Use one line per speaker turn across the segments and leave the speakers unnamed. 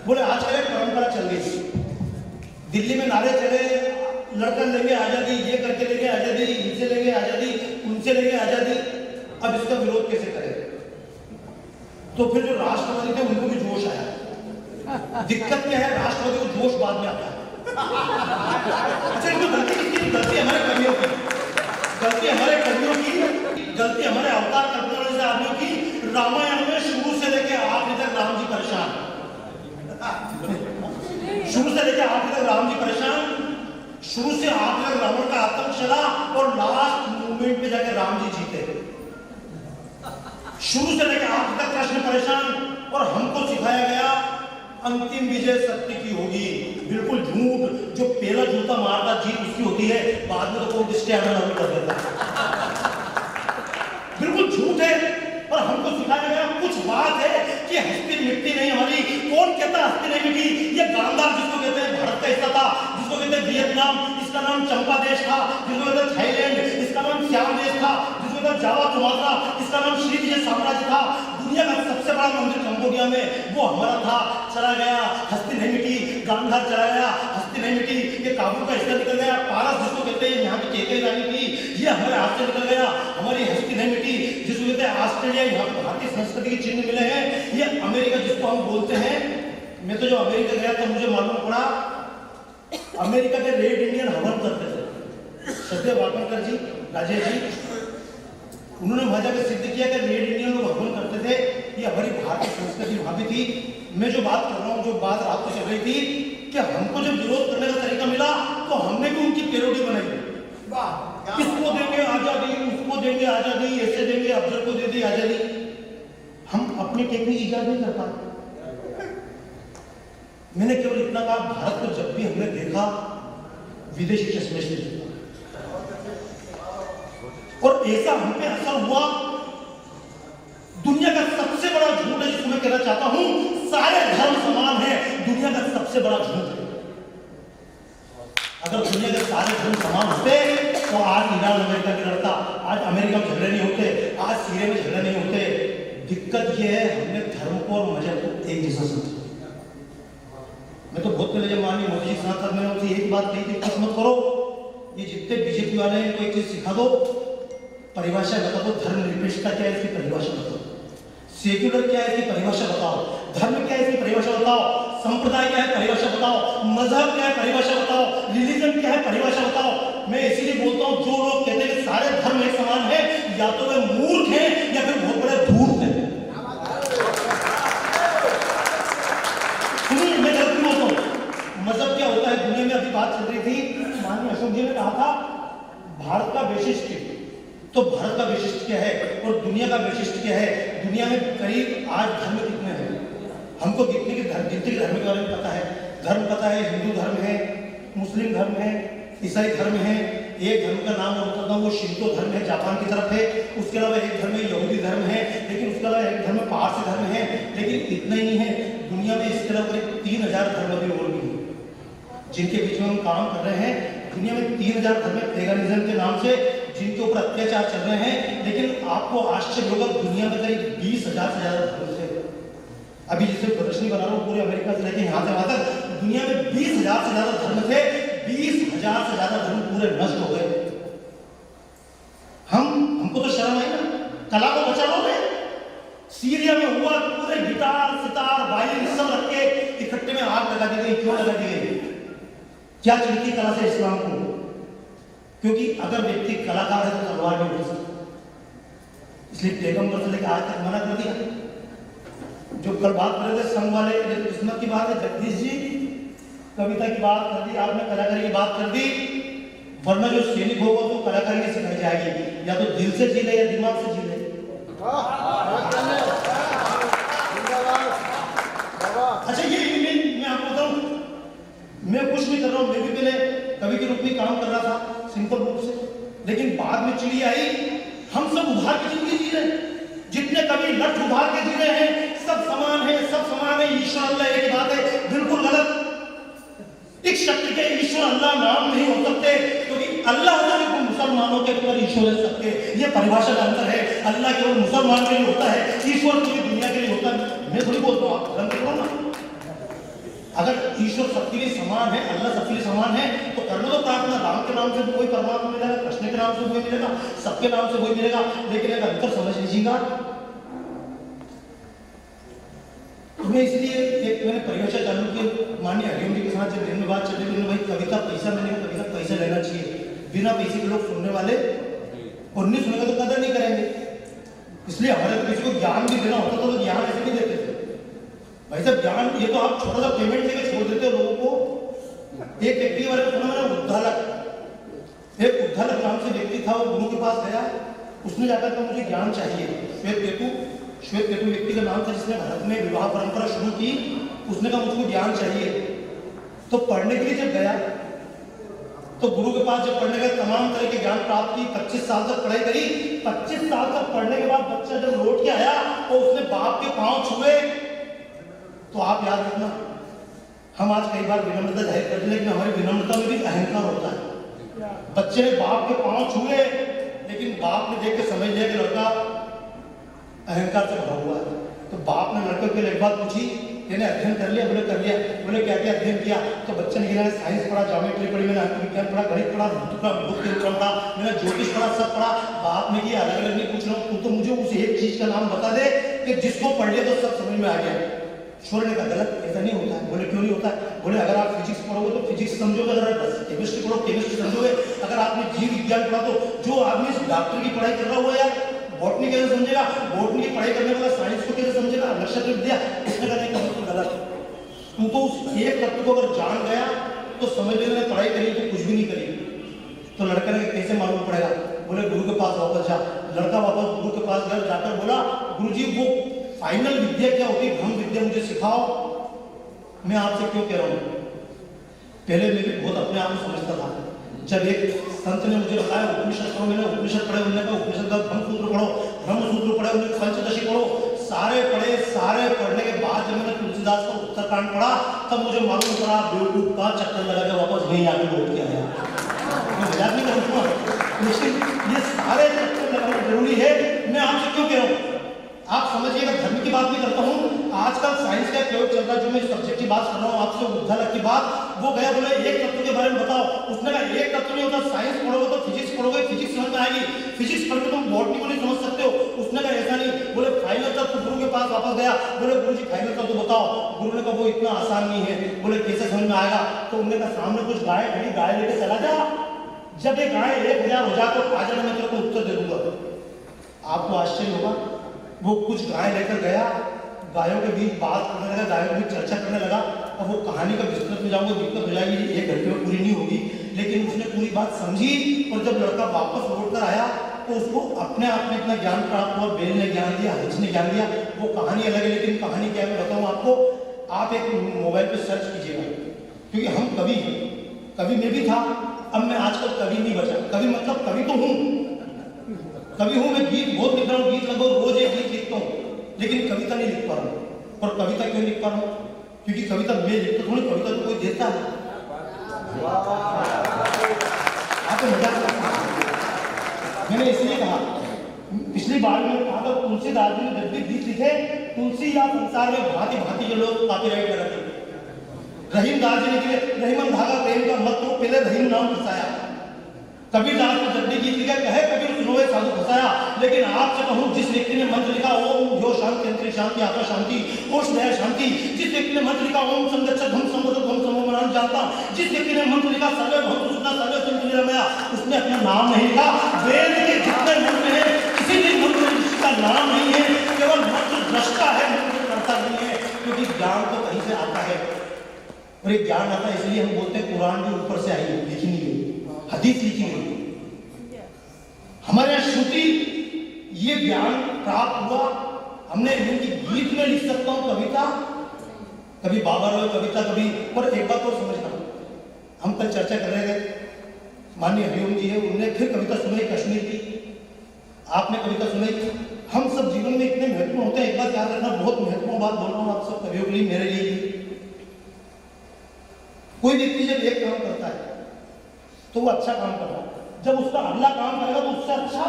बोले आजकल एक परंपरा चल गई, दिल्ली में नारे चले, लड़कर लेंगे आजादी, ये करके लेंगे आजादी, इनसे लेंगे आजादी, उनसे लेंगे आजादी। अब इसका विरोध कैसे करें? तो फिर जो राष्ट्रवादी थे उनको भी जोश आया। दिक्कत क्या है, राष्ट्रवादी को जोश बाद में आता है। अच्छा, इनको गलती किसकी? गलती हमारे कर्मियों की, गलती हमारे कर्मियों की, गलती हमारे अवतार करने वाले आदमियों की। रामायण में शुरू से लेके आखिर तक राम जी परेशान, शुरू से लेके आखिर तक राम जी परेशान, शुरू से आखिर तक रावण का आतंक चला और लास्ट मूवमेंट पे जाके राम जी जीते। शुरू से लेकर आखिर तक कृष्ण परेशान, और हमको सिखाया गया अंतिम विजय सत्य की होगी। बिल्कुल झूठ, जो पहला जूता मारता जीत उसकी होती है, बाद में तो कोई डिस्ट्रैक्शन कर देता है। बिल्कुल झूठ है। और हमको सिखाया गया कुछ बात है कि हस्ती मिट्टी नहीं हमारी। कौन कहता हस्ती नहीं मिट्टी? ये गांधार जिसको कहते हैं भारत का हिस्सा था, जिसको कहते हैं वियतनाम, इसका नाम चंपा देश था, जिसको कहते हैं थाईलैंड, इसका नाम श्याम देश था, जिसको कहते हैं जावा सुमात्रा, इसका नाम श्रीविजय साम्राज्य था। दुनिया का सबसे बड़ा मंदिर कंबोडिया में वो हमारा था, चला गया, हस्ती नहीं मिटी। गांधार चला गया, हस्ती नहीं मिटी। ये काबुल का हिस्सा निकल गया। पारस जिसको कहते हैं यहाँ की केकई रानी थी, ये हमारे हाथ से निकल गया, हमारी हस्ती नहीं मिटी। जिसको कहते हैं ऑस्ट्रेलिया, यहाँ पे भारतीय संस्कृति के चिन्ह मिले हैं। ये अमेरिका जिसको हम बोलते हैं, मैं तो जो अमेरिका गया तो मुझे मालूम पड़ा अमेरिका के रेड इंडियन हवन करते थे। सत्य वाकरकर जी, राजेश जी, उन्होंने वहां जाकर सिद्ध किया कि रेड इंडियन लोग हवन करते थे। ये हमारी भारतीय संस्कृति वहां भी थी। मैं जो बात कर रहा हूँ, जो बात रात को चल रही थी कि हमको जब विरोध करने का तरीका मिला तो हमने भी उनकी पैरोडी बनाई। इसको देंगे आजादी, उसको देंगे आजादी, ऐसे देंगे, अफजल को दे दी आजादी। हम अपनी टेक्निक इजाद नहीं कर पाते। मैंने केवल इतना कहा, भारत को जब भी हमने देखा विदेशी चश्मे से देखा, और ऐसा हम पे असर हुआ। दुनिया का सबसे बड़ा झूठ है जिसको मैं कहना चाहता हूं, सारे धर्म समान है, दुनिया का सबसे बड़ा झूठ है। अगर दुनिया के सारे धर्म समान होते तो आज ईरान अमेरिका की लड़ता, आज अमेरिका में झगड़े नहीं होते, आज सीरिया में झगड़े नहीं होते। दिक्कत यह है हमने धर्म को और मजहब को एक जैसा समझा। मैं तो बहुत पहले जब माननीय मोदी जी साथ मैंने उनसे एक बात कही थी, कुछ मत करो, ये जितने बीजेपी वाले हैं इनको एक चीज सिखा दो, परिभाषा बता दो, धर्मनिरपेक्षता क्या है इसकी परिभाषा बताओ, सेक्युलर क्या है इसकी परिभाषा बताओ, धर्म क्या है इसकी परिभाषा बताओ, संप्रदाय क्या है परिभाषा बताओ, मजहब क्या है परिभाषा बताओ, रिलीजन क्या है परिभाषा बताओ। मैं इसीलिए बोलता हूँ, जो लोग कहते हैं कि सारे धर्म एक समान है, या तो वे मूर्ख हैं या फिर बहुत बड़े धूर्त हैं। सुनिए, मैं गलत बोलता हूँ। मजहब क्या होता है? दुनिया में अभी बात चल रही थी, माननीय अशोक जी ने कहा था भारत का वैशिष्ट, तो भारत का वैशिष्ट क्या है और दुनिया का वैशिष्ट क्या है? दुनिया में करीब आज धर्म कितने हैं? हमको जितने के धर्म के बारे में पता है। धर्म पता है, हिंदू धर्म है, मुस्लिम धर्म है, ईसाई धर्म है। एक धर्म का नाम बताता हूँ, वो शिंतो धर्म है, जापान की तरफ है। उसके अलावा एक धर्म यहूदी धर्म है, लेकिन उसके अलावा एक धर्म पारसी धर्म है। लेकिन इतना ही नहीं है, दुनिया में इसके अलावा करीब 3000 धर्म अभी और भी हैं जिनके बीच में हम काम कर रहे हैं। दुनिया में 3000 धर्म पेगनिज्म के नाम से जिनके ऊपर अत्याचार चल रहे हैं। लेकिन आपको आश्चर्य होगा, दुनिया में करीब 20,000 से ज्यादा धर्म थे। अभी जिसे प्रदर्शनी बना रहा हूँ पूरे अमेरिका से लेकर यहाँ से वहां तक, दुनिया में 20,000 से ज्यादा धर्म थे। 20,000 से ज्यादा धर्म पूरे नष्ट हो गए। हमको तो शर्म आई ना, कला को बचा लो। सीरिया में हुआ, पूरे गिटार, सितार, वायलिन सब रख के इकट्ठे में आग लगा दी गई। क्यों लगा दी गई? क्या चलती कला से इस्लाम को? क्योंकि अगर व्यक्ति कलाकार है तो तलवार भी उठा सकता। इसलिए पैगंबर से लेकर आज तक मना कर दिया। जो कल बात कर रहे थे संघ वाले, किस्मत की बात है, जगदीश जी कविता की बात कर दी, आपने कलाकारी की बात कर दी। वरना जो सैनिक होगा तो कलाकारी नहीं सिखाई जाएगी, या तो दिल से जी ले या दिमाग से जी ले। अच्छा, ये मैं आपको बताऊं, मैं कुछ नहीं कर रहा हूं। मैं भी पहले कवि के रूप में काम कर रहा था, सिंपल रूप से, लेकिन बाद में चिड़ी आई। हम सब उधार की जिंदगी जी रहे हैं। जितने कवि लठ उधार के जी रहे हैं, सब समान है, सब समान है, ईश्वर अल्लाह एक बात है। बिल्कुल गलत। एक शक्ति के ईश्वर अल्लाह नाम नहीं हो सकते, क्योंकि अल्लाह तो मुसलमानों के ऊपर ईश्वर है सबके। ये परिभाषा का अंतर है। अल्लाह केवल मुसलमान के लिए होता है, ईश्वर पूरी दुनिया के लिए होता है। मैं थोड़ी बोलता हूँ, आप धर्म देखो ना। अगर ईश्वर सबके लिए समान है, अल्लाह सबके लिए समान है, तो करना तो प्रार्थना राम के नाम से भी कोई परमात्मा मिलेगा, कृष्ण के नाम से वही मिलेगा, सबके नाम से वही मिलेगा। लेकिन एक अंतर समझ लीजिएगा, मैं इसलिए एक मैंने परिभाषा चालू की माननीय हरिओम जी के साथ जब दिन में बात चल रही थी, भाई कविता पैसा मैंने कविता पैसा लेना चाहिए, बिना पैसे के लोग सुनने वाले और नहीं सुनेंगे तो कदर नहीं करेंगे। इसलिए हमारे किसी को ज्ञान भी देना होता तो ज्ञान ऐसे नहीं देते थे भाई साहब। ज्ञान ये तो आप छोटा सा पेमेंट देकर छोड़ देते हो लोगों को। एक व्यक्ति के बारे में सुना मैंने, उद्धालक, एक उद्धालक नाम से व्यक्ति था, वो गुरु के पास गया, उसने जाकर कहा मुझे ज्ञान चाहिए। श्वेत केतु व्यक्ति का नाम था जिसने भारत में विवाह परंपरा शुरू की। उसने कहा मुझको ज्ञान चाहिए। तो पढ़ने के लिए जब गया तो गुरु के पास जब पढ़ने गया, तमाम तरह के ज्ञान प्राप्त की, 25 साल तक पढ़ाई करी। 25 साल तक पढ़ने के बाद बच्चा जब लौट के आया तो उसने बाप के पांव छुए। तो आप याद रखना, हम आज कई बार विनम्रता जाहिर करते हैं, लेकिन हमारी विनम्रता में भी अहंकार होता है। बच्चे ने बाप के पांव छुए, लेकिन बाप ने देख के समझ लिया कि लड़का अहंकार से भरा हुआ है। तो बाप ने लड़के के लिए एक बात पूछी, मैंने अध्ययन कर लिया? बोले कर लिया। बोले क्या क्या अध्ययन किया? तो बच्चे ने गिना, साइंस पढ़ा, ज्योमेट्री पढ़ी, मैंने विज्ञान पढ़ा, गणित पढ़ा, बुद्ध पढ़ा, मैंने ज्योतिष पढ़ा, सब पढ़ा। बाप ने किया अलग अलग नहीं पूछ रहा हूँ, तू तो मुझे उस एक चीज का नाम बता दे कि जिसको पढ़ लिया तो सब समझ में आ गया। छोड़ने का गलत, ऐसा नहीं होता है। बोले क्यों नहीं होता है? बोले अगर आप फिजिक्स पढ़ोगे तो फिजिक्स समझोगे, अगर केमिस्ट्री पढ़ो केमिस्ट्री समझोगे, अगर आपने जीव विज्ञान पढ़ा तो जो आदमी डॉक्टर की पढ़ाई कर रहा हुआ यार बॉटनी कैसे समझेगा, बॉटनी की पढ़ाई करने वाला साइंस को कैसे समझेगा, नक्षत्र विद्या, इसने का नहीं गलत। तू तो उस एक तत्व को अगर जान गया तो समझ लेना पढ़ाई करी तो कुछ भी नहीं करी। तो लड़का ने कैसे मालूम पड़ेगा? बोले गुरु के पास वापस जा। लड़का वापस गुरु के पास गया, जाकर बोला गुरुजी वो फाइनल विद्या क्या होती है, ब्रह्म विद्या मुझे सिखाओ। मैं आपसे क्यों कह रहा हूँ, पहले मैं भी बहुत अपने आप को समझता था। जब एक संत ने मुझे बताया उपनिषद पढ़ो, मैंने उपनिषद पढ़े, उन्होंने कहा उपनिषद का ब्रह्मसूत्र पढ़ो, ब्रह्मसूत्र पढ़े, उन्होंने पंचदशी पढ़ो, सारे पढ़े। सारे पढ़ने के बाद जब मैंने तुलसीदास का उत्तरकांड पढ़ा तब मुझे मालूम पड़ा बेवकूफ का चक्कर लगा के वापस वहीं आके लौट के आया। मैं मजाक नहीं करूँगा, लेकिन ये सारे चक्कर लगाना जरूरी है। मैं आपसे क्यों कह रहा हूँ, आप समझिएगा, धर्म की बात नहीं करता हूँ। आजकल साइंस का प्रयोग चल रहा है, जो मैं सब्जेक्ट की बात कर रहा हूँ आपसे, उद्धालक की बात। वो गया बोले एक तत्व के बारे में बताओ। उसने कहा एक तत्व नहीं होता, साइंस पढ़ोगे तो फिजिक्स पढ़ोगे, फिजिक्स समझ में आएगी, फिजिक्स पढ़ के तुम बॉटनी को नहीं समझ सकते हो। उसने कहा ऐसा नहीं। बोले फाइनल तत्व, गुरु के पास वापस गया, बोले गुरु जी फाइनल तत्व बताओ। गुरु ने कहा वो इतना आसान नहीं है। बोले कैसे समझ में आएगा? तो उन्होंने कहा सामने कुछ गाय खड़ी, गाय लेके चला जा, जब ये गाय 1000 हो जाए तो आ जाना, मैं तेरे को उत्तर दे दूंगा। आपको आश्चर्य होगा, वो कुछ गाय लेकर गया, गायों के बीच बात करने लगा, गायों के बीच चर्चा करने लगा। अब वो कहानी का विस्तृत में जाऊंगा, दिक्कत हो जाएगी, 1 घंटे में पूरी नहीं होगी, लेकिन उसने पूरी बात समझी। और जब लड़का वापस लौट कर आया तो उसको अपने आप में इतना ज्ञान प्राप्त हुआ, बेल ने ज्ञान दिया, हज ने ज्ञान दिया। वो कहानी अलग है, लेकिन कहानी क्या है बताऊँ आपको। आप एक मोबाइल पे सर्च कीजिएगा, क्योंकि हम कवि में भी था, अब मैं आजकल कवि नहीं बचा। कवि मतलब कवि तो हूँ, कवि हूँ, मैं गीत बहुत लिख रहा हूँ, गीत लगभग रोज एक गीत लिखता हूँ, लेकिन कविता नहीं लिख पा रहा हूँ। और कविता क्यों लिख पा रहा हूँ? क्योंकि कविता मैं लिखता थोड़ी, कविता तो कोई देता है। आपको मजा, मैंने इसलिए कहा, पिछली बार मैंने कहा था तुलसीदास जी ने जब भी गीत लिखे, तुलसी या संसार में भांति भांति के लोग कॉपीराइट कर रहे थे। रहीम दास जी ने लिखे, रहीमन धागा प्रेम का मत तो पहले रहीम नाम फंसाया। कबीर दास ने जब भी गीत लिखा, कहे कबीर सुनोए साधु फंसाया। लेकिन आपसे कहूँ, जिस व्यक्ति ने मंत्र लिखा ओम जो शांति अंतरिक्ष शांति आत्मा शांति ओष दया शांति, जिस व्यक्ति ने मंत्र लिखा ओम संरक्षक धम संबोधक धम समोमनान जानता, जिस व्यक्ति ने मंत्र लिखा सर्वे भक्त सुना सर्वे संत निरमया, उसने अपना नाम नहीं लिखा। वेद के जितने मंत्र हैं, किसी भी मंत्र में जिसका नाम नहीं है, केवल मंत्र दृष्टा है, मंत्र करता नहीं है, क्योंकि ज्ञान तो कहीं से आता है। और एक ज्ञान आता है, इसलिए हम बोलते हैं कुरान भी ऊपर से आई, लिखी नहीं गई, हदीस लिखी गई। हमारे यहाँ श्रुति ये ज्ञान प्राप्त हुआ, हमने इनकी गीत में लिख सकता हूँ कविता, कभी बाबर हो कविता, कभी। और एक बात और समझना, हम कल चर्चा कर रहे थे, माननीय हरिओम जी है, उन्होंने फिर कविता सुनाई कश्मीर की, आपने कविता सुनाई। हम सब जीवन में इतने महत्वपूर्ण होते हैं, एक बात याद रखना, बहुत महत्वपूर्ण बात बोल रहा हूँ आप सब कवियों के लिए, मेरे लिए भी। कोई व्यक्ति जब एक काम करता है तो वो अच्छा काम कर रहा है, जब उसका अगला काम करेगा तो उससे अच्छा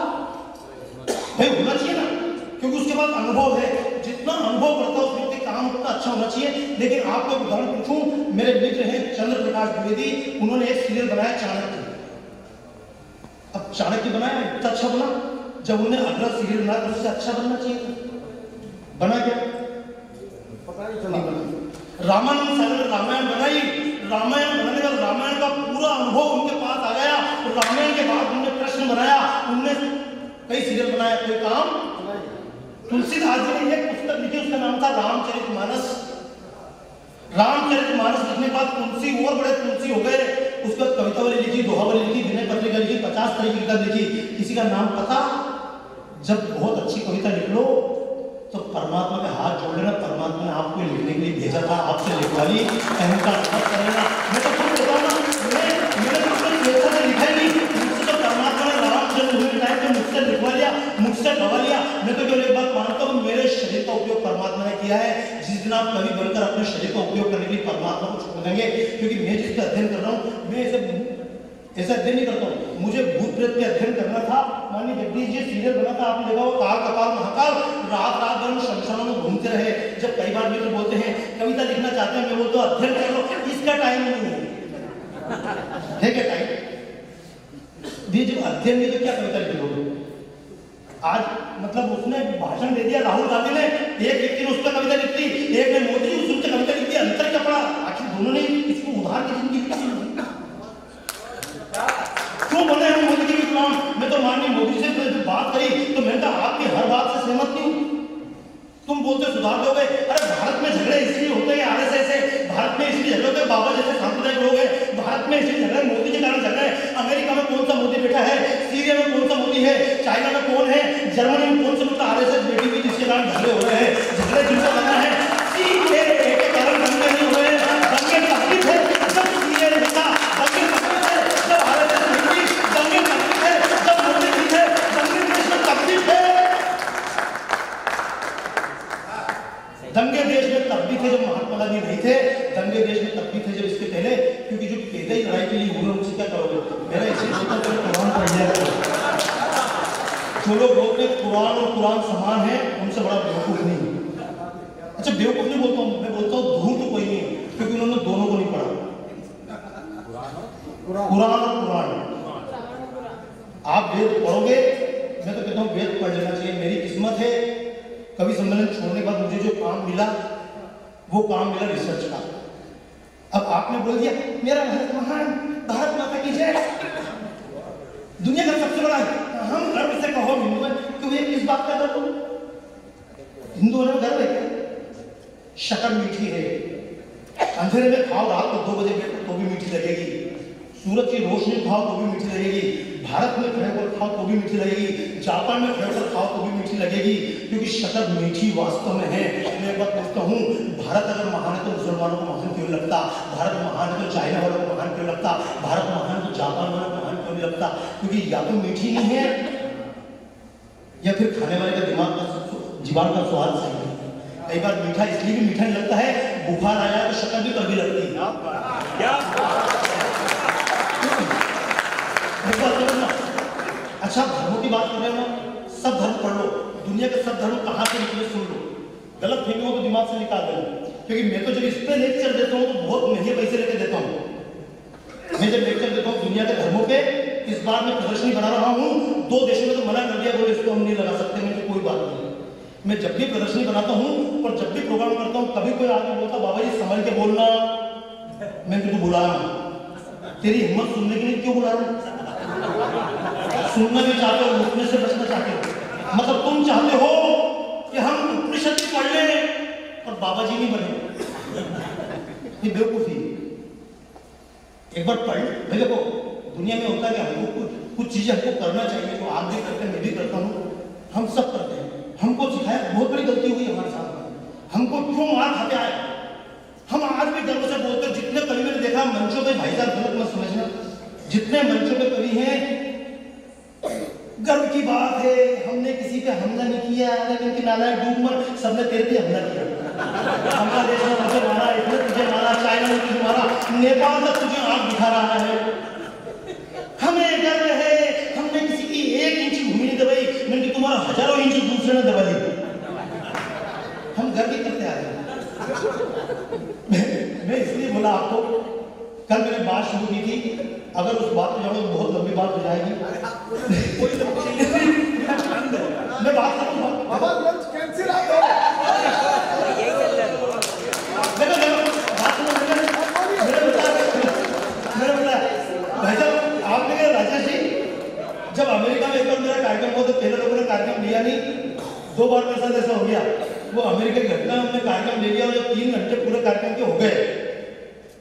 भाई होना चाहिए ना, क्योंकि उसके पास अनुभव है। जितना अनुभव बढ़ता है उस व्यक्ति काम उतना अच्छा होना चाहिए। लेकिन आपको एक उदाहरण पूछूं, मेरे मित्र हैं चंद्र प्रकाश द्विवेदी, उन्होंने एक सीरियल बनाया चाणक्य। अब चाणक्य बनाया इतना अच्छा बना, जब उन्हें अगला सीरियल बनाया तो उससे अच्छा बनना चाहिए था, बना क्या पता नहीं चला। रामायण सागर रामायण बनाई, रामायण बनाने का रामायण का पूरा अनुभव उनके पास आ गया। रामायण के बाद उन्होंने कृष्ण बनाया, उनने कई सीरियल बनाया, कोई काम। तुलसीदास जी ने एक पुस्तक लिखी, उसका नाम था रामचरितमानस। रामचरितमानस लिखने के बाद तुलसी और बड़े तुलसी हो गए। उसके बाद कविता वाली लिखी, दोहा वाली लिखी, विनय पत्रिका लिखी, 50 तरह की किताब लिखी। किसी का नाम पता? जब बहुत अच्छी कविता लिख लो तो परमात्मा के हाथ जोड़ लेना, परमात्मा ने आपको लिखने के लिए भेजा था, आपसे लिखवा ली, अहंकार मत करेगा। मैं तो खुद बताऊं ना, मैंने तो कुछ लिखा नहीं, मुझसे तो परमात्मा ने रामचंद्र हुए टाइम पे मुझसे लिखवा लिया, मुझसे गवा लिया। मैं तो केवल एक बात मानता हूँ, मेरे शरीर का उपयोग परमात्मा ने किया है। जिस दिन आप कवि बनकर अपने शरीर का उपयोग करने के लिए परमात्मा को छोड़ देंगे, क्योंकि मैं जिसका अध्ययन कर रहा हूँ, मैं ऐसा अध्ययन नहीं करता हूँ। मुझे भूत प्रेत के अध्ययन करना था। माननीय जगदीश जी सीरियल बना था, आपने देखा वो काल कपाल महाकाल, रात रात भर शमशानों में घूमते रहे। जब कई बार मित्र बोलते हैं कविता लिखना चाहते हैं, मैं बोलता हूँ अध्ययन कर लो, इसका टाइम नहीं है क्या टाइम? ये जो अध्ययन नहीं तो क्या कविता लिख लोगे? आज मतलब उसने भाषण दे दिया राहुल गांधी ने, एक व्यक्ति ने उस पर कविता लिख दी, एक ने मोदी जी उस पर कविता लिख दी, अंतर क्या पड़ा? आखिर दोनों ने इसको उधार की जिंदगी लिखी। क्यों बने हम मोदी के गुलाम? मैं तो माननीय मोदी से बात करी तो मैं कहा आपकी हर बात से सहमत नहीं हूं। तुम बोलते सुधार दोगे, अरे भारत में झगड़े इसलिए होते हैं आरएसएस से, भारत में इसलिए झगड़े होते हैं बाबा जैसे सांप्रदायिक लोग हैं, भारत में इसलिए झगड़े मोदी के कारण झगड़े। अमेरिका में कौन सा मोदी बैठा है, सीरिया में कौन सा मोदी है, चाइना में कौन है, जर्मनी में कौन सा मतलब आरएसएस बैठी हुई जिसके कारण झगड़े हो रहे हैं। झगड़े जिनका करना है सीए के कारण दंगे नहीं हो रहे हैं। दंगे तकलीफ है जब सीए ने लिखा, दंगे तकलीफ है जब आरएसएस लिखी, दंगे तकलीफ है जब मोदी लिखे, दंगे देश में तकलीफ है। दंगे देश में तब भी थे जब महात्मा गांधी नहीं थे, दंगे देश में तब भी थे जब इसके पहले, क्योंकि जो पैदा ही लड़ाई के लिए हुए उनसे क्या करोगे? मेरा इसी सोचा तो कुरान पढ़ लिया करो। जो लोग बोलते हैं कुरान और कुरान समान है, उनसे बड़ा बेवकूफ नहीं। अच्छा बेवकूफ नहीं बोलता हूँ, मैं बोलता हूँ धूर्त तो कोई नहीं है, क्योंकि उन्होंने दोनों को नहीं पढ़ा, कुरान और कुरान। आप वेद पढ़ोगे, मैं तो कहता हूँ वेद पढ़ लेना चाहिए। मेरी किस्मत है कवि सम्मेलन छोड़ने के बाद मुझे जो काम मिला, वो काम मिला रिसर्च का। अब आपने बोल दिया मेरा भारत महान, भारत माता की जय, दुनिया का सबसे बड़ा, हम गर्व से कहो हिंदू है, क्यों ये किस बात का गर्व? हिंदू होने में गर्व है क्या? शक्कर मीठी है, अंधेरे में खाओ रात को 2 बजे बैठो तो भी मीठी लगेगी, सूरज की रोशनी खाओ तो भी मीठी लगेगी, भारत में खड़े होकर खाओ तो भी मीठी लगेगी, जापान में खड़े होकर खाओ तो भी मीठी लगेगी, क्योंकि शक्कर मीठी वास्तव में है। मैं एक बात पूछता हूँ, भारत अगर महान है तो मुसलमानों को महान क्यों लगता? भारत महान है तो चाइना वालों को महान क्यों लगता? भारत महान है तो जापान वालों को महान क्यों नहीं लगता? क्योंकि या तो मीठी नहीं है, या फिर खाने वाले का दिमाग का जीवान का स्वाद सही है। कई बार मीठा इसलिए भी मीठा नहीं लगता है, बुखार आया तो शक्कर भी कभी लगती है। अच्छा धर्मों की बात कर रहे हो, सब धर्म पढ़ लो, दुनिया के सब धर्म कहाँ से निकले सुन लो, गलत फहमी हो तो दिमाग से निकाल दो। क्योंकि मैं तो जब इस पे लेक्चर देता हूँ तो बहुत महंगे पैसे लेके देता हूँ। मैं जब लेक्चर देता हूँ दुनिया के धर्मों पे, इस बार मैं प्रदर्शनी बना रहा हूँ, 2 देशों में तो मना कर दिया, बोले इसको हम नहीं लगा सकते, मैं तो कोई बात नहीं। मैं जब भी प्रदर्शनी बनाता हूँ और जब भी प्रोग्राम करता हूँ, कभी कोई आदमी बोलता बाबा जी संभल के बोलना, मैं तुझे बुला रहा हूँ, तेरी हिम्मत सुनने के लिए क्यों बुला रहा हूँ? सुनना भी चाहते हो, रुकने से बचना चाहते हो, मतलब तुम चाहते हो कि हम उपनिषद पढ़ लें और बाबा जी नहीं बने। ये बेवकूफी। एक बार पढ़ भाई, देखो दुनिया में होता है कि हमको कुछ चीजें हमको करना चाहिए, जो आप भी करते हैं, मैं भी करता हूँ, हम सब करते हैं। हमको सिखाया, बहुत बड़ी गलती हुई हमारे साथ, हमको क्यों मार खाते आए। हम आज भी गर्व से बोलते हैं, जितने कवि मैंने देखा मंचों पे, भाई साहब गलत मत समझना, जितने मंचों पे कवि हैं, गर्व की बात है, हमने किसी पे हमला नहीं किया, लेकिन कि नालायक डूब मर, सबने तेरे पे हमला किया। बांग्लादेश ने मुझे मारा, इसने तुझे मारा, चाइना ने तुझे मारा, नेपाल तक तुझे आग दिखा रहा है। हमें गर्व है, हमने किसी की 1 इंच भूमि नहीं दबाई, मैंने तुम्हारा हजारों इंच दूसरे ने दबा दी। हम गर्व ही करते आ रहे हैं। बोला आपको? कल मैंने बात शुरू की थी, अगर उस बात पे जाऊँ तो बहुत लंबी बात हो जाएगी। मैं बात करूँगा। आपने कहा राजेश जी, जब अमेरिका में एक बार मेरा कार्यक्रम हुआ तो पहले लोगों ने कार्यक्रम लिया नहीं, 2 बार मेरे साथ ऐसा हो गया। वो अमेरिका की घटना, हमने कार्यक्रम ले लिया और जब 3 घंटे पूरे कार्यक्रम के हो गए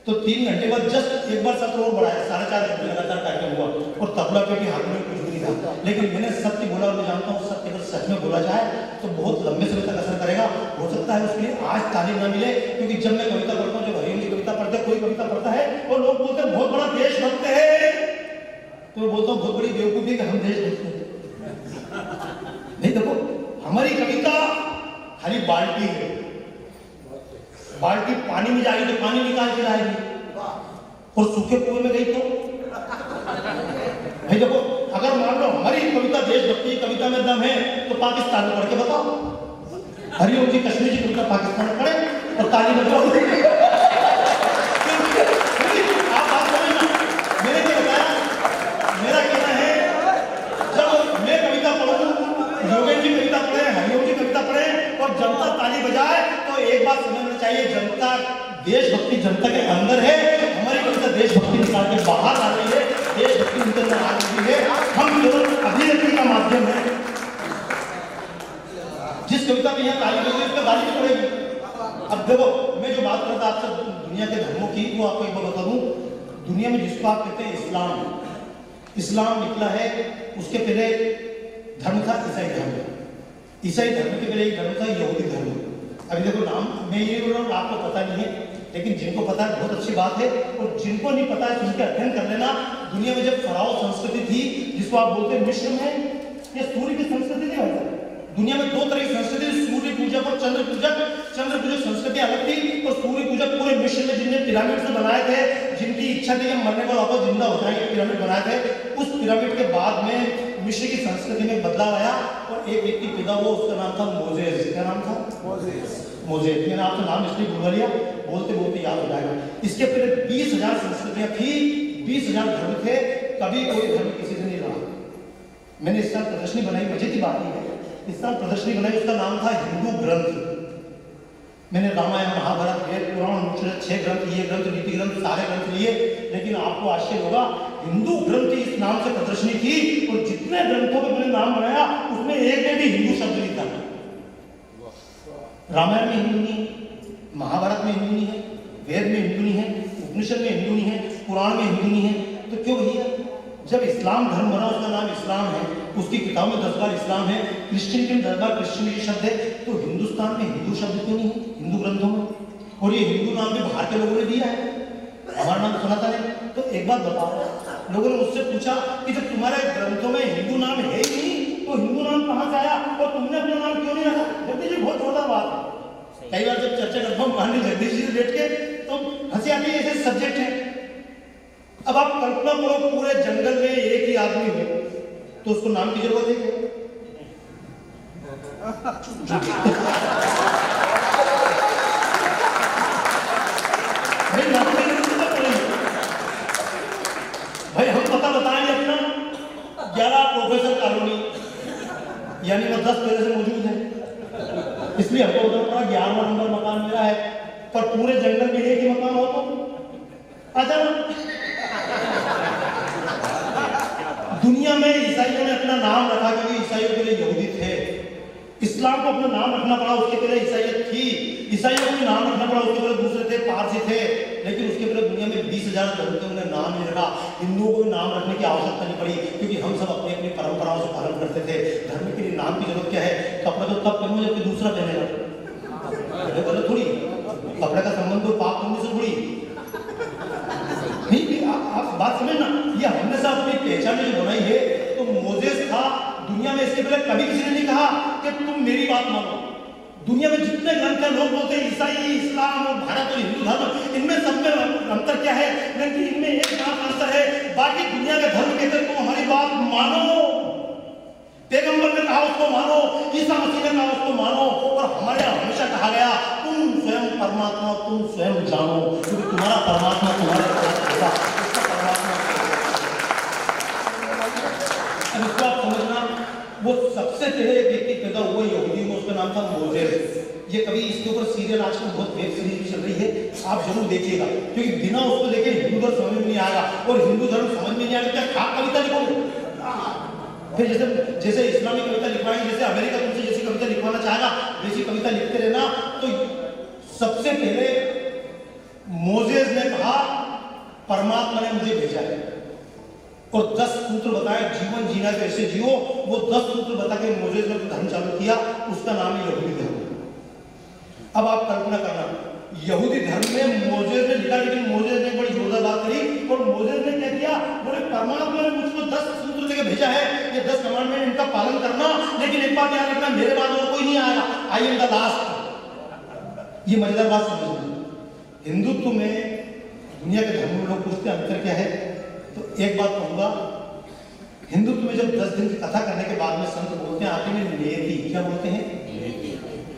तो 3 घंटे बाद जस्ट एक बार सत्र और बढ़ाया, 4.5 घंटे लगातार कार्यक्रम हुआ और तबला पे भी हाथ में कुछ भी नहीं था। लेकिन मैंने सत्य बोला और मैं जानता हूँ सत्य अगर सच में बोला जाए तो बहुत लंबे समय तक असर करेगा। हो सकता है उसके लिए आज तालीम ना मिले, क्योंकि जब मैं कविता पढ़ता हूँ, जब हरिओम जी कविता पढ़ते, कोई कविता पढ़ता है और लोग बोलते हैं बहुत बड़ा देशभक्त है, तो मैं बोलता हूँ बहुत बड़ी बेवकूफी है कि हम देशभक्त हैं। नहीं, देखो हमारी कविता खाली बाल्टी है, बाल्टी पानी में जाएगी तो पानी निकाल के लाएगी और सूखे कुएं में गई तो भाई देखो, अगर मान लो हमारी कविता देशभक्ति कविता में दम है तो पाकिस्तान में पढ़ के बताओ, हरिओम जी कश्मीर जी कविता पाकिस्तान में पढ़े और ताली बजाओ। आप बात समझना, मैंने क्या बताया, मेरा कहना है जब मैं कविता पढ़ूं, योगेश जी कविता पढ़े, हरिओम जी कविता पढ़े और जनता ताली बजाए तो एक बात समझना चाहिए, जनता देशभक्ति जनता के अंदर है, हमारी कविता देशभक्ति निकाल के बाहर आ रही है, देशभक्ति निकल आ रही है, हम केवल अभिव्यक्ति का माध्यम है। जिस कविता में यहाँ ताली बजेगी उसमें गाली भी पड़ेगी। अब देखो मैं जो बात करता आपसे दुनिया के धर्मों की, वो आपको एक बार बता दूं, दुनिया में जिसको आप कहते हैं इस्लाम, इस्लाम निकला है, उसके पहले धर्म था ईसाई धर्म, ईसाई धर्म के पहले एक धर्म था यहूदी धर्म। अभी देखो नाम मैं ये बोल रहा हूँ, आपको पता नहीं है, लेकिन जिनको पता है बहुत अच्छी बात है, और जिनको नहीं पता है उनके अध्ययन कर लेना। दुनिया में जब फराओ संस्कृति थी, जिसको आप बोलते हैं मिस्र में, ये सूर्य की संस्कृति थी। दुनिया में 2 तरह की संस्कृति, सूर्य पूजक और चंद्र पूजक। चंद्र पूजक संस्कृति अलग थी और सूर्य पूजक पूरे मिस्र में जिनने पिरामिड से बनाए थे, जिनकी इच्छा थी कि मरने पर वापस जिंदा हो जाएंगे, पिरामिड बनाए थे, उस पिरामिड के बाद में मिस्र की संस्कृति में बदलाव आया और एक व्यक्ति पैदा हुआ, उसका नाम था मोजेस। क्या नाम था? मोजेस। मैंने आपका नाम इसलिए बुलवा लिया, बोलते बोलते याद हो जाएगा। इसके पहले 20,000 संस्कृतियां थी, 20,000 धर्म थे, कभी कोई धर्म किसी से नहीं रहा। मैंने इस साल प्रदर्शनी बनाई, मजे की बात है, इस साल प्रदर्शनी बनाई, उसका नाम था हिंदू ग्रंथ। मैंने रामायण, महाभारत, वेद, पुराण, 6 ग्रंथ, ये ग्रंथ, नीति ग्रंथ, सारे ग्रंथ लिए, लेकिन आपको आश्चर्य होगा हिंदू ग्रंथ इस नाम से प्रदर्शनी थी और जितने ग्रंथों पे मैंने नाम बनाया उसमें एक में भी हिंदू शब्द नहीं था। रामायण में हिंदू नहीं है, महाभारत में हिंदू नहीं है, वेद में हिंदू नहीं है, उपनिषद में हिंदू नहीं है, पुराण में हिंदू नहीं है। तो क्यों भैया, जब इस्लाम धर्म बना, उसका नाम इस्लाम है, उसकी किताब में 10 बार इस्लाम है, क्रिश्चियन के 10 बार क्रिश्चियनिटी शब्द है, तो हिंदुस्तान में हिंदू शब्द क्यों नहीं है हिंदू ग्रंथों में? और ये हिंदू नाम भी बाहर के लोगों ने दिया है, हमारा नाम सुना था नहीं। तो एक बात बताओ, लोगों ने मुझसे पूछा कि जब तुम्हारे ग्रंथों में हिंदू नाम है ही नहीं तो हिंदू नाम कहाँ से आया और तुमने अपना नाम क्यों नहीं रखा? जगदीश जी बहुत जोरदार बात है, कई बार जब चर्चा करता हूँ माननीय जगदीश जी से बैठ के तो हंसी आती है, ऐसे सब्जेक्ट है। अब आप कल्पना करो पूरे जंगल में एक ही आदमी हो तो उसको नाम की जरूरत है? भाई हम पता बताएंगे अपना 11 प्रोफेसर कॉलोनी, यानी मैं 10 पहले से मौजूद है, इसलिए हमको उधर पड़ा 11वां नंबर मकान मेरा है, पर पूरे जंगल में एक ही मकान हो तो अच्छा। दुनिया में ईसाइयों ने अपना नाम रखा क्योंकि ईसाइयों के लिए यहूदी थे, इस्लाम को अपना नाम रखना पड़ा, उसके पहले ईसाइयत थी, ईसाइयों को नाम रखना पड़ा, उसके पहले दूसरे थे, पारसी थे, लेकिन उसके पहले दुनिया में 20,000 धर्म थे, उन्हें नाम नहीं रखा। हिंदुओं को नाम रखने की आवश्यकता नहीं पड़ी क्योंकि हम सब अपनी अपनी परंपराओं से पालन करते थे। धर्म के लिए नाम की जरूरत क्या है? कपड़ा तो तब पहनूं जबकि दूसरा पहनेगा, गलत थोड़ी, कपड़े का संबंध तो पाप पुण्य से थोड़ी नहीं। आप बात समझना, ये हमने सब अपनी पहचान जो बनाई है। तो मोजेस था दुनिया में, इसके पहले कभी किसी ने नहीं कहा कि तुम मेरी बात मानो। दुनिया में जितने ग्रंथ हैं, लोग बोलते हैं ईसाई, इस्लाम और भारत और हिंदू धर्म, इनमें सब में अंतर क्या है? लेकिन इनमें एक बात अंतर है, बाकी दुनिया के धर्म कहते हैं तुम हमारी बात मानो, पैगंबर ने कहा उसको मानो, ईसा मसीह ने कहा उसको मानो, और हमारे यहाँ हमेशा कहा गया तुम स्वयं परमात्मा तुम स्वयं जानो, क्योंकि तुम्हारा परमात्मा तुम्हारे साथ होगा, उसका परमात्मा। अब इसको आप समझना, वो सबसे पहले एक व्यक्ति पैदा हुआ यहूदी में, उसका नाम था मोजेस। ये कभी इसके ऊपर सीरियल आजकल बहुत वेब सीरीज भी चल रही है, आप जरूर देखिएगा, क्योंकि बिना उसको देखे हिंदू धर्म समझ में नहीं आएगा, और हिंदू धर्म समझ में नहीं आएगा क्या खाक कविता लिखोगे। फिर जैसे इस्लामी कविता लिखवाएंगे, जैसे अमेरिका तुमसे जैसी कविता लिखवाना चाहेगा वैसी कविता लिखते रहना। तो सबसे पहले मोजेस ने कहा परमात्मा ने मुझे भेजा है, और 10 सूत्र बताए जीवन जीना कैसे जियो। वो 10 सूत्र बता के मोजेस ने धर्म चालू किया, उसका नाम है यहूदी धर्म। अब आप कल्पना करना, यहूदी धर्म में मोजेस ने लिखा, लेकिन मोजेस ने बड़ी जोरदार बात करी, और मोजेस ने क्या किया, बोले परमात्मा ने मुझको 10 सूत्र देके भेजा है, ये 10 कमांडमेंट इनका पालन करना, लेकिन एक बात याद रखना, मेरे बाद और कोई नहीं आएगा, आई एम द लास्ट। ये मजेदार बात समझना। हिंदुत्व में दुनिया के धर्म में लोग पूछते हैं अंतर क्या है, तो एक बात कहूंगा, हिंदुत्व में जब 10 दिन की कथा करने के बाद में संत बोलते हैं आखिर में नियति, क्या बोलते हैं,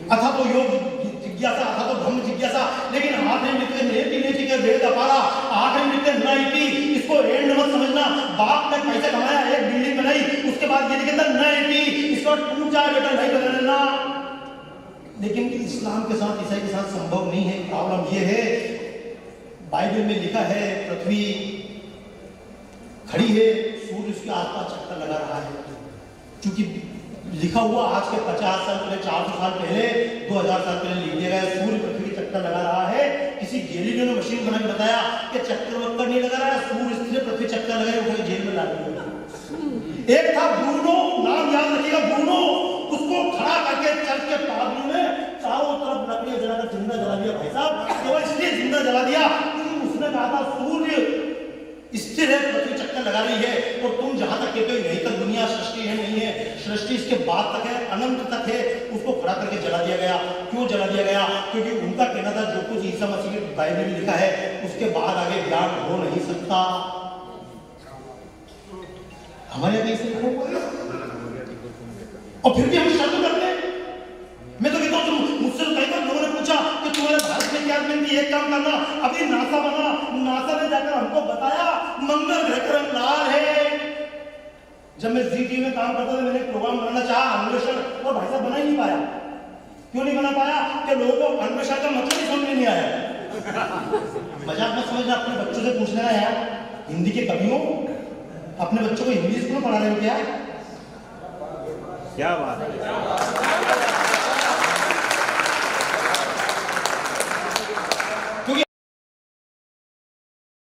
अथा तो योग जिज्ञासा, अथा तो धर्म जिज्ञासा, लेकिन आखिर में लिखते नियति के वेद अपारा, आखिर में लिखते नयति। इसको एंड मत समझना, बाप ने पैसे कमाया, एक बिल्डिंग बनाई, उसके बाद ये लिखता नयति, इसको टूट जाए बेटा नहीं बदल लेना। लेकिन इस्लाम के साथ, ईसाई के साथ संभव नहीं है। प्रॉब्लम ये है, बाइबल में लिखा है पृथ्वी खड़ी है, सूर्य उसके आसपास चक्कर लगा रहा है। क्योंकि लिखा हुआ आज के 50 साल पहले, 400 साल पहले, 2000 साल पहले लिख दिया गया, सूर्य पृथ्वी के चक्कर लगा रहा है। किसी गैलीलियो ने मशीन बना के बताया कि चक्कर वक्कर नहीं लगा रहा है, सूर्य स्थिर पृथ्वी चक्कर लगाए, उसे जेल में डाल दिया। एक था ब्रूनो, नाम याद रखिएगा ब्रूनो, उसको खड़ा करके चर्च के पादरी में चारों तरफ लकड़ियां जलाकर जिंदा जला दिया। भाई साहब, केवल इसलिए जिंदा जला दिया क्योंकि उसने कहा था सूर्य स्थिर है, पृथ्वी चक्कर लगा रही है, और तुम जहां तक कहते हो यहीं तक दुनिया सृष्टि है, नहीं है, सृष्टि इसके बाद तक है, अनंत तक है। उसको खड़ा करके जला दिया गया। क्यों जला दिया गया? क्योंकि उनका कहना था जो कुछ ईसा मसीह की बाइबल में लिखा है उसके बाद आगे ज्ञान हो नहीं सकता। हमारे यहाँ कैसे लिखा हुआ है, और फिर भी हम शर्त करते हैं। मैं तो कहता हूँ, मुझसे कई बार लोगों ने पूछा कि तुम्हारे भारत में क्या मिलती है, एक काम करना, अभी नासा बना, नासा ने जाकर हमको बताया मंगल ग्रह का रंग लाल है। जब मैं जी टीवी में काम करता था, मैंने एक प्रोग्राम बनाना चाहा अन्वेषण, और भाई साहब बना ही नहीं पाया। क्यों नहीं बना पाया? कि लोगों को अन्वेषण का मतलब ही समझ में नहीं आया। मजाक मत समझना, अपने बच्चों से पूछ लेना यार, हिंदी के कवियों, अपने बच्चों को हिंदी स्कूल में पढ़ा रहे हो क्या?
क्या बात है।